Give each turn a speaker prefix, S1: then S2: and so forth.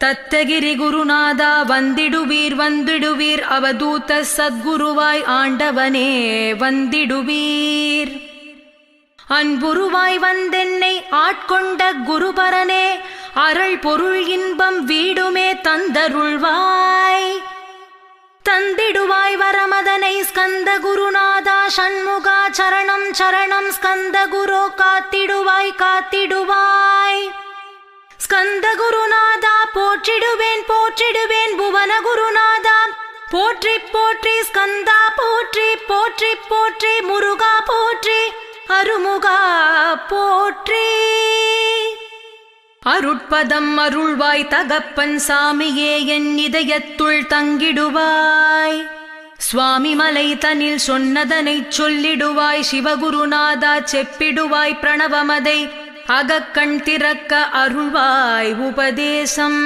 S1: தத்தகிரி குருநாதா வந்திடுவீர் வந்திடுவீர் அவதூத சத்குருவாய் ஆண்டவனே வந்திடுவீர். அன்புருவாய் வந்தென்னை ஆட்கொண்ட குருபரனே அருள் பொருள் இன்பம் வீடுமே தந்தருள்வாய். தந்திடுவாய் வரமதனை ஸ்கந்த குருநாதா சண்முகா சரணம் சரணம் ஸ்கந்த குரு காத்திடுவாய் காத்திடுவாய். ஸ்கந்த குருநாதா போற்றிடுவேன் போற்றிடுவேன் புவன குருநாதா போற்றி போற்றி ஸ்கந்தா போற்றி போற்றி போற்றி முருகா போற்றி அருமுகா போற்றி. அருட்பதம் அருள்வாய் தகப்பன் சாமியே என் இதயத்துள் தங்கிடுவாய். சுவாமி மலை தனில் சொன்னதனைச் சொல்லிடுவாய். சிவகுருநாதா செப்பிடுவாய் பிரணவமதை அகக்கண் திறக்க அருள்வாய் உபதேசம்.